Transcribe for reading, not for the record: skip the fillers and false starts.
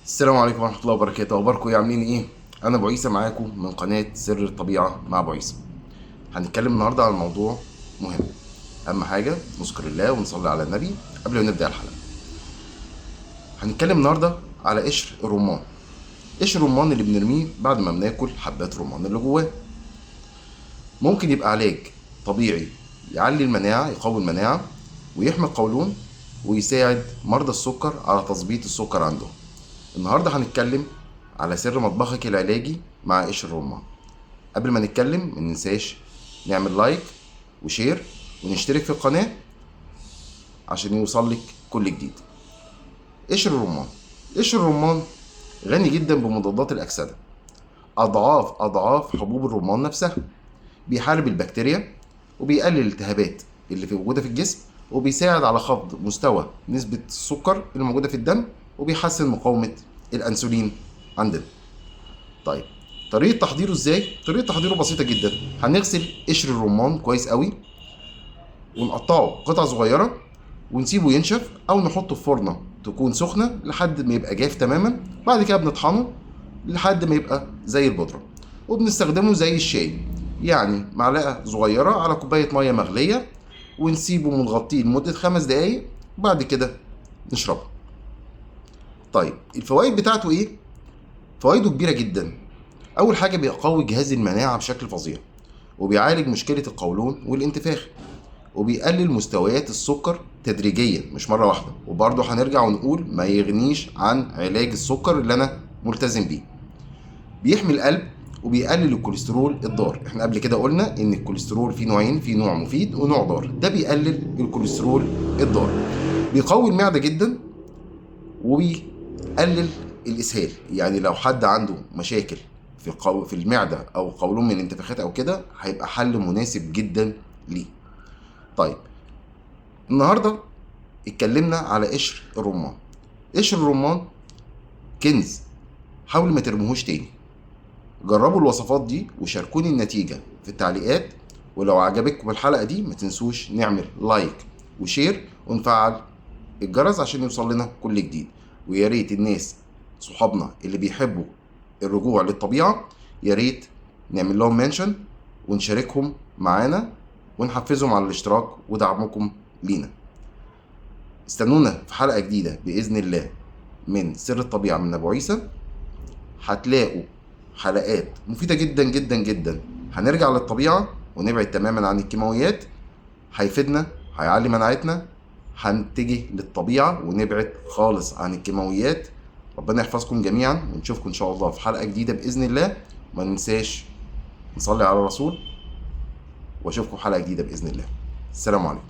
السلام عليكم ورحمة الله وبركاته. أخباركم عاملين إيه؟ أنا أبو عيسى معاكم من قناة سر الطبيعة مع أبو عيسى. هنتكلم النهاردة عن موضوع مهم. أهم حاجة نذكر الله ونصلي على النبي قبل ما نبدأ الحلقة. هنتكلم النهاردة على قشر الرمان. قشر الرمان اللي بنرميه بعد ما بناكل حبات الرمان اللي جواه. ممكن يبقى علاج طبيعي يعلي المناعة، يقوي المناعة ويحمي القولون ويساعد مرضى السكر على تظبيط السكر عندهم. النهارده هنتكلم على سر مطبخك العلاجي مع قشر الرمان. قبل ما نتكلم مننساش نعمل لايك وشير ونشترك في القناة عشان يوصلك كل جديد. قشر الرمان. قشر الرمان غني جدا بمضادات الأكسدة، أضعاف حبوب الرمان نفسها. بيحارب البكتيريا وبيقلل الالتهابات اللي موجودة في الجسم، وبيساعد على خفض مستوى نسبة السكر اللي موجودة في الدم، وبيحسن مقاومة الأنسولين عندنا. طيب طريقة تحضيره ازاي؟ طريقة تحضيره بسيطة جدا. هنغسل قشر الرمان كويس قوي ونقطعه قطع صغيرة ونسيبه ينشف او نحطه في فرنة تكون سخنة لحد ما يبقى جاف تماما. بعد كده بنطحنه لحد ما يبقى زي البودرة، وبنستخدمه زي الشاي، يعني معلقة صغيرة على كوباية مية مغلية، ونسيبه متغطيه لمدة 5 دقايق. بعد كده نشربه. طيب الفوائد بتاعته ايه؟ فوائده كبيرة جدا. أول حاجة بيقوي جهاز المناعة بشكل فظيع، وبيعالج مشكلة القولون والانتفاخ، وبيقلل مستويات السكر تدريجيا مش مرة واحدة. وبرضه هنرجع ونقول ما يغنيش عن علاج السكر اللي أنا ملتزم بيه. بيحمي القلب وبيقلل الكوليسترول الضار. احنا قبل كده قلنا ان الكوليسترول فيه نوعين، في نوع مفيد ونوع ضار. ده بيقلل الكوليسترول الضار. بيقوي المعدة جدا وبيقلل الاسهال. يعني لو حد عنده مشاكل في المعده او قولون من انتفاخات او كده، هيبقى حل مناسب جدا ليه. طيب النهارده اتكلمنا على قشر الرمان. قشر الرمان كنز، حاولوا ما ترموهوش تاني. جربوا الوصفات دي وشاركوني النتيجه في التعليقات. ولو عجبتكم الحلقه دي ما تنسوش نعمل لايك وشير ونفعل الجرس عشان يوصل لنا كل جديد. ويا ريت الناس صحابنا اللي بيحبوا الرجوع للطبيعة، يا ريت نعمل لهم منشن ونشاركهم معانا ونحفزهم على الاشتراك ودعمكم لينا. استنونا في حلقة جديدة بإذن الله من سر الطبيعة من أبو عيسى. هتلاقوا حلقات مفيدة جدا جدا جدا. هنرجع للطبيعة ونبعد تماما عن الكيماويات. هيفيدنا، هيعلي مناعتنا. هنتجه للطبيعة ونبعد خالص عن الكيماويات. ربنا يحفظكم جميعا، ونشوفكم ان شاء الله في حلقة جديدة بإذن الله. ما ننساش نصلي على الرسول، واشوفكم حلقة جديدة بإذن الله. السلام عليكم.